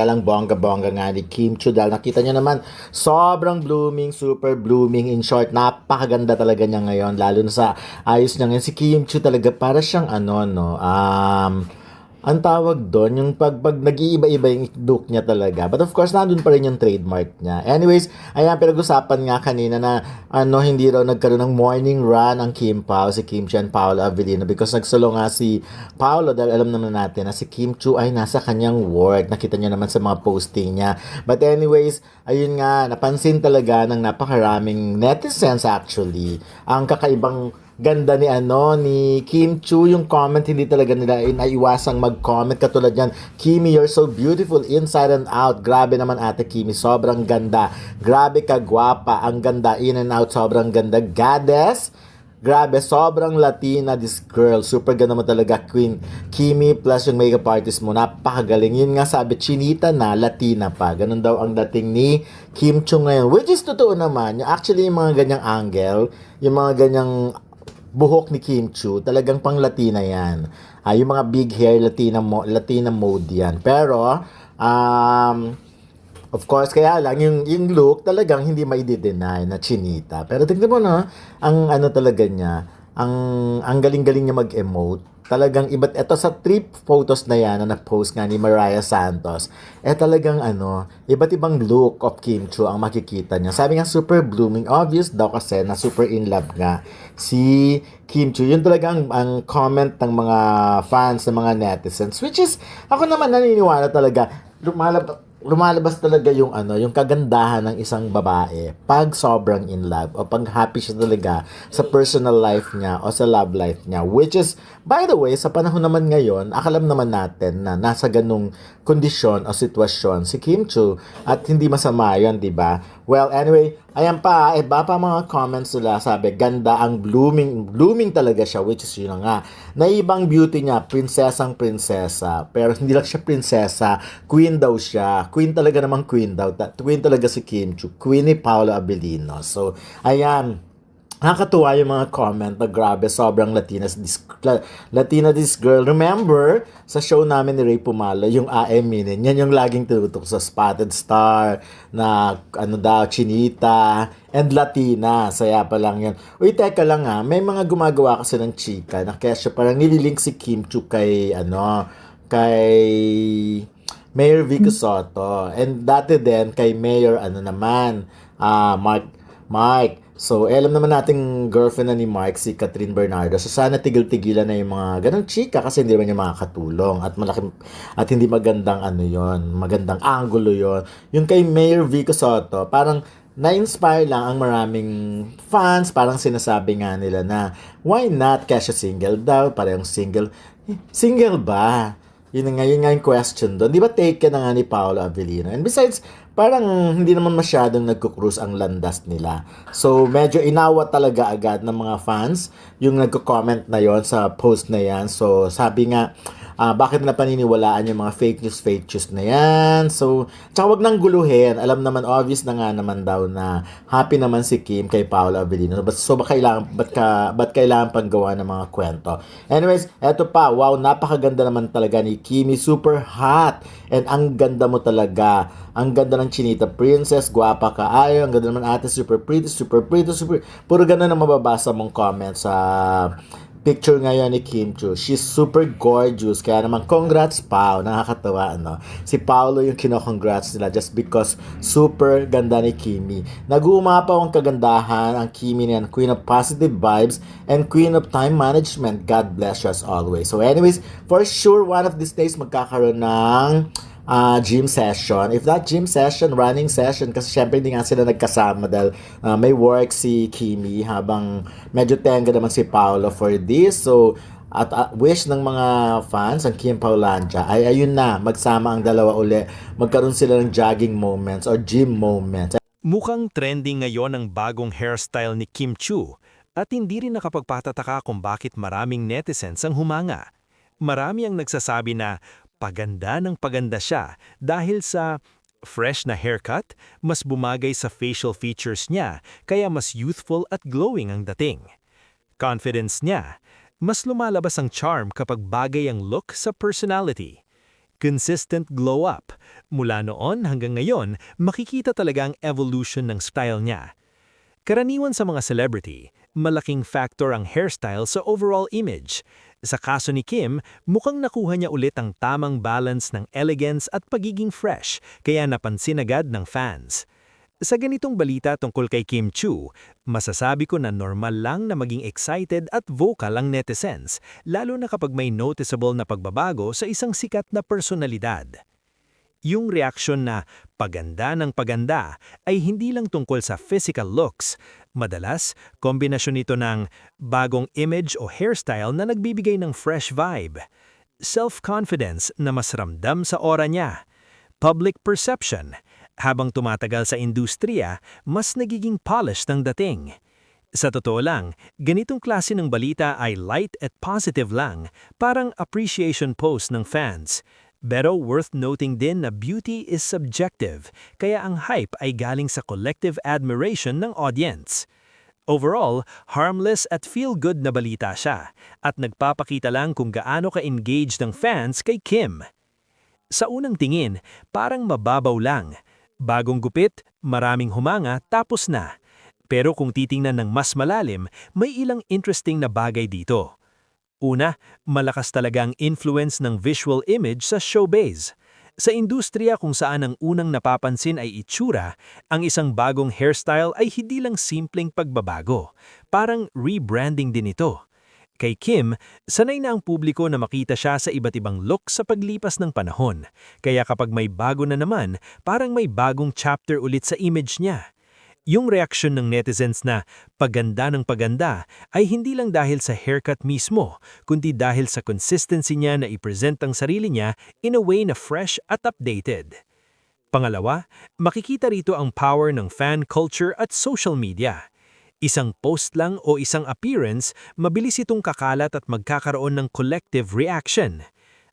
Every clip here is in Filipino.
Lang bongga-bongga nga ni Kim Chu dahil nakita nyo naman sobrang blooming, super blooming. In short, napakaganda talaga niya ngayon lalo na sa ayos niya ngayon. Si Kim Chu talaga para siyang ano no, ang tawag doon, yung pag nag-iiba-iba yung look niya talaga. But of course, nandun pa rin yung trademark niya. Anyways, ayan, pinag-usapan nga kanina na hindi raw nagkaroon ng morning run ang Kim Pao, si Kim Chu and Paolo Avellino because nagsalo nga si Paolo dahil alam naman natin na si Kim Chu ay nasa kanyang work. Nakita niyo naman sa mga posting niya. But anyways, ayun nga, napansin talaga ng napakaraming netizens actually ang kakaibang ganda ni Kim Chu. Yung comment hindi talaga nila inaiwasang mag-comment katulad yan, Kimi, you're so beautiful inside and out. Grabe naman ate Kimi, sobrang ganda. Grabe ka gwapa, ang ganda in and out, sobrang ganda. Goddess, grabe, sobrang Latina this girl. Super ganda mo talaga, Queen Kimi, plus yung makeup artist mo, napakagaling. Yun nga sabi, chinita na, Latina pa. Ganun daw ang dating ni Kim Chu ngayon. Which is totoo naman. Actually, yung mga ganyang angle, yung mga ganyang buhok ni Kim Chu, talagang pang Latina yan. Yung mga big hair, Latina mode yan. Pero, of course, kaya lang, yung look talagang hindi mai-deny na chinita. Pero tingnan mo na, ang ano talaga niya, ang galing-galing niya mag-emote. Talagang iba't ito sa trip photos na yan na na-post nga ni Mariah Santos, talagang iba't ibang look of Kim Chu ang makikita niya. Sabi nga super blooming, obvious daw kasi na super in love nga si Kim Chu. Yun talaga ang comment ng mga fans, ng mga netizens, which is, ako naman naniniwala talaga, lumalabas talaga yung kagandahan ng isang babae pag sobrang in love o pag happy siya talaga sa personal life niya o sa love life niya, which is, by the way, sa panahon naman ngayon, akalam naman natin na nasa ganung kondisyon o sitwasyon si Kim Chu at hindi masama yun, di ba? Well, anyway, ayan pa, iba pa mga comments nila, sabi, ganda ang blooming talaga siya, which is yun na nga. Naibang beauty niya, prinsesang prinsesa, pero hindi lang siya prinsesa, queen daw siya. Queen talaga namang queen daw. Queen talaga si Kim Chu, queen ni Paolo Avellino. So, ayan, nakakatuwa yung mga comment na grabe, sobrang Latina this girl. Remember, sa show namin ni Ray Pumalo, yung AM Minin, yan yung laging tutok sa Spotted Star, na chinita, and Latina. Saya pa lang yan. Uy, teka lang may mga gumagawa kasi ng chika, na kaya siya parang nililink si Kim Chu kay Mayor Vico Soto. And dati din, kay Mayor, Mark. So, alam naman nating girlfriend na ni Mark, si Catherine Bernardo. So, sana tigil-tigilan na yung mga ganang chika kasi hindi naman niya makakatulong. At hindi magandang magandang angulo yon. Yung kay Mayor Vico Soto, parang na-inspire lang ang maraming fans. Parang sinasabi nga nila na, why not? Kaya siya single daw, parang single. Single ba? Yun nga yung question doon. Di ba taken na nga ni Paolo Avellino? And besides, parang hindi naman masyadong nagko-cruise ang landas nila. So, medyo inawa talaga agad ng mga fans yung nagko-comment na yon sa post na yan. So, sabi nga, bakit na paniniwalaan yung mga fake news na yan? So, tsaka wag nang guluhin. Alam naman, obvious na nga naman daw na happy naman si Kim kay Paolo Avellino. So, ba't kailangan pang gawa ng mga kwento? Anyways, eto pa. Wow, napakaganda naman talaga ni Kimi. Super hot. And ang ganda mo talaga. Ang ganda ng chinita princess. Guwapa ka. Ay, ang ganda naman ate. Super pretty. Puro ganun ang mababasa mong comments sa picture ngayon ni Kim Chu. She's super gorgeous. Kaya naman, congrats, Pao. Nakakatawa, Si Paolo yung kino-congrats nila just because super ganda ni Kimi. Nag-uumapaw ang kagandahan ang Kimi niyan. Queen of positive vibes and queen of time management. God bless you as always. So anyways, for sure, one of these days magkakaroon ng gym session. If not gym session, running session. Kasi syempre hindi nga sila nagkasama dahil may work si Kimi habang medyo tenga naman si Paolo for this. So, at wish ng mga fans, ang Kim Paulandia, ay ayun na, magsama ang dalawa uli. Magkaroon sila ng jogging moments or gym moments. Mukhang trending ngayon ang bagong hairstyle ni Kim Chu at hindi rin nakapagpatataka kung bakit maraming netizens ang humanga. Marami ang nagsasabi na paganda ng paganda siya dahil sa fresh na haircut, mas bumagay sa facial features niya kaya mas youthful at glowing ang dating. Confidence niya, mas lumalabas ang charm kapag bagay ang look sa personality. consistent glow up. Mula noon hanggang ngayon, makikita talaga ang evolution ng style niya. Karaniwan sa mga celebrity, malaking factor ang hairstyle sa overall image. Sa kaso ni Kim, mukhang nakuha niya ulit ang tamang balance ng elegance at pagiging fresh, kaya napansin agad ng fans. Sa ganitong balita tungkol kay Kim Chu, masasabi ko na normal lang na maging excited at vocal ang netizens, lalo na kapag may noticeable na pagbabago sa isang sikat na personalidad. Yung reaksyon na paganda ng paganda ay hindi lang tungkol sa physical looks. Madalas, kombinasyon ito ng bagong image o hairstyle na nagbibigay ng fresh vibe, self-confidence na mas ramdam sa aura niya, public perception. Habang tumatagal sa industriya, mas nagiging polished ang dating. Sa totoo lang, ganitong klase ng balita ay light at positive lang, parang appreciation post ng fans. Pero worth noting din na beauty is subjective, kaya ang hype ay galing sa collective admiration ng audience. Overall, harmless at feel-good na balita siya, at nagpapakita lang kung gaano ka-engaged ng fans kay Kim. Sa unang tingin, parang mababaw lang. Bagong gupit, maraming humanga, tapos na. Pero kung titingnan ng mas malalim, may ilang interesting na bagay dito. Una, malakas talaga ang influence ng visual image sa showbiz. Sa industriya kung saan ang unang napapansin ay itsura, ang isang bagong hairstyle ay hindi lang simpleng pagbabago. Parang rebranding din ito. Kay Kim, sanay na ang publiko na makita siya sa iba't ibang look sa paglipas ng panahon. Kaya kapag may bago na naman, parang may bagong chapter ulit sa image niya. Yung reaksyon ng netizens na paganda ng paganda ay hindi lang dahil sa haircut mismo, kundi dahil sa consistency niya na i-present ang sarili niya in a way na fresh at updated. Pangalawa, makikita rito ang power ng fan culture at social media. Isang post lang o isang appearance, mabilis itong kakalat at magkakaroon ng collective reaction.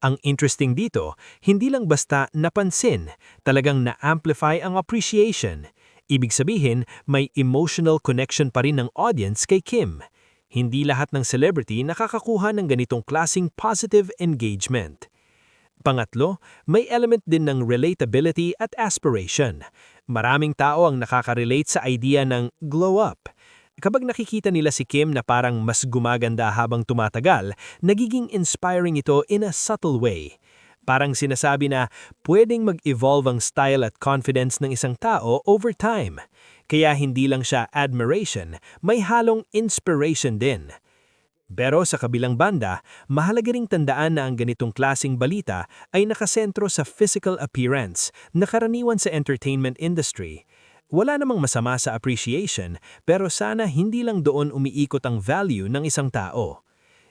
Ang interesting dito, hindi lang basta napansin, talagang na-amplify ang appreciation. Ibig sabihin, may emotional connection pa rin ng audience kay Kim. Hindi lahat ng celebrity nakakakuha ng ganitong klasing positive engagement. Pangatlo, may element din ng relatability at aspiration. Maraming tao ang nakaka-relate sa idea ng glow up. Kapag nakikita nila si Kim na parang mas gumaganda habang tumatagal, nagiging inspiring ito in a subtle way. Parang sinasabi na pwedeng mag-evolve ang style at confidence ng isang tao over time. Kaya hindi lang siya admiration, may halong inspiration din. Pero sa kabilang banda, mahalaga ring tandaan na ang ganitong klasing balita ay nakasentro sa physical appearance na karaniwan sa entertainment industry. Wala namang masama sa appreciation, pero sana hindi lang doon umiikot ang value ng isang tao.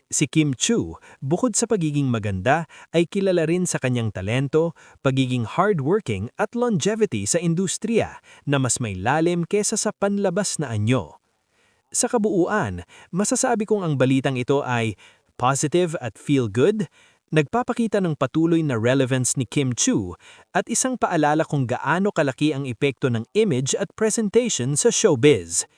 Si Kim Chu, bukod sa pagiging maganda, ay kilala rin sa kanyang talento, pagiging hardworking at longevity sa industriya na mas may lalim kesa sa panlabas na anyo. Sa kabuuan, masasabi kong ang balitang ito ay positive at feel good, nagpapakita ng patuloy na relevance ni Kim Chu at isang paalala kung gaano kalaki ang epekto ng image at presentation sa showbiz.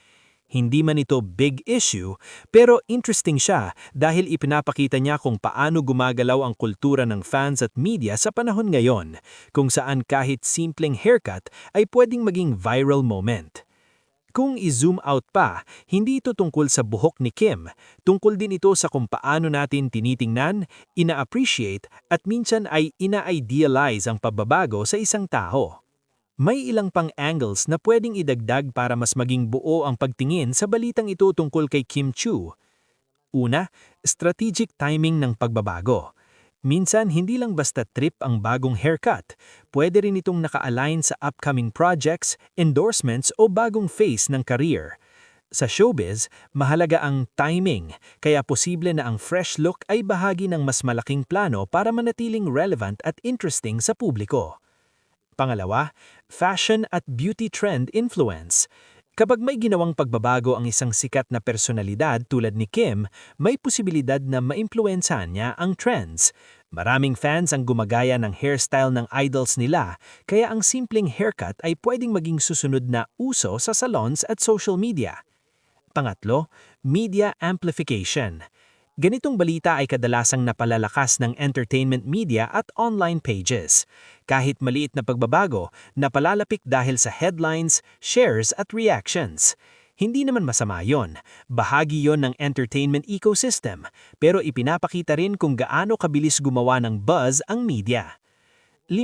Hindi man ito big issue, pero interesting siya dahil ipinapakita niya kung paano gumagalaw ang kultura ng fans at media sa panahon ngayon, kung saan kahit simpleng haircut ay pwedeng maging viral moment. Kung i-zoom out pa, hindi ito tungkol sa buhok ni Kim, tungkol din ito sa kung paano natin tinitingnan, ina-appreciate at minsan ay ina-idealize ang pagbabago sa isang tao. May ilang pang angles na pwedeng idagdag para mas maging buo ang pagtingin sa balitang ito tungkol kay Kim Chu. Una, strategic timing ng pagbabago. Minsan, hindi lang basta trip ang bagong haircut. Pwede rin itong naka-align sa upcoming projects, endorsements o bagong phase ng career. Sa showbiz, mahalaga ang timing, kaya posible na ang fresh look ay bahagi ng mas malaking plano para manatiling relevant at interesting sa publiko. Pangalawa, fashion at beauty trend influence. Kapag may ginawang pagbabago ang isang sikat na personalidad tulad ni Kim, may posibilidad na maimpluwensahan niya ang trends. Maraming fans ang gumagaya ng hairstyle ng idols nila, kaya ang simpleng haircut ay pwedeng maging susunod na uso sa salons at social media. Pangatlo, media amplification. Ganitong balita ay kadalasang napalalakas ng entertainment media at online pages. Kahit maliit na pagbabago, napalalapik dahil sa headlines, shares at reactions. Hindi naman masama yon. Bahagi yon ng entertainment ecosystem, pero ipinapakita rin kung gaano kabilis gumawa ng buzz ang media. 5.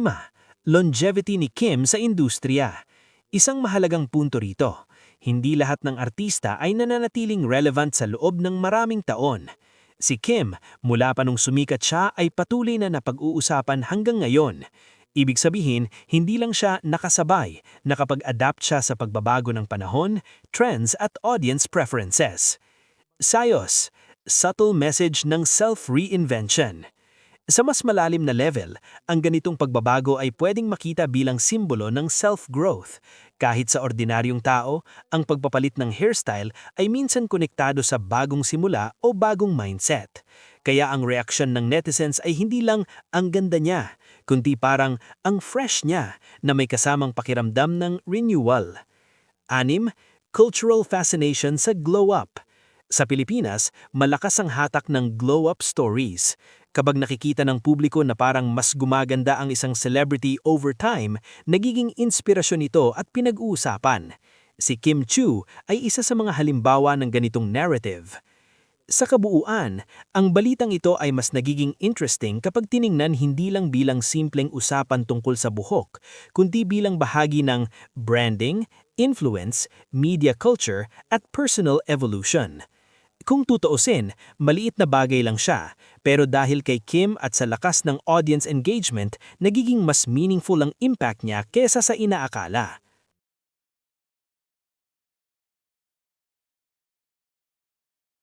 Longevity ni Kim sa industriya. Isang mahalagang punto rito. Hindi lahat ng artista ay nananatiling relevant sa loob ng maraming taon. Si Kim, mula pa nung sumikat siya ay patuloy na napag-uusapan hanggang ngayon. Ibig sabihin, hindi lang siya nakasabay, nakapag-adapt siya sa pagbabago ng panahon, trends at audience preferences. Sayos, subtle message ng self-reinvention. Sa mas malalim na level, ang ganitong pagbabago ay pwedeng makita bilang simbolo ng self-growth. Kahit sa ordinaryong tao, ang pagpapalit ng hairstyle ay minsan konektado sa bagong simula o bagong mindset. Kaya ang reaksyon ng netizens ay hindi lang ang ganda niya, kundi parang ang fresh niya na may kasamang pakiramdam ng renewal. 6. Cultural fascination sa glow-up. Sa Pilipinas, malakas ang hatak ng glow-up stories. Kapag nakikita ng publiko na parang mas gumaganda ang isang celebrity over time, nagiging inspirasyon ito at pinag-uusapan. Si Kim Chiu ay isa sa mga halimbawa ng ganitong narrative. Sa kabuuan, ang balitang ito ay mas nagiging interesting kapag tiningnan hindi lang bilang simpleng usapan tungkol sa buhok, kundi bilang bahagi ng branding, influence, media culture at personal evolution. Kung tutuusin, maliit na bagay lang siya, pero dahil kay Kim at sa lakas ng audience engagement, nagiging mas meaningful ang impact niya kesa sa inaakala.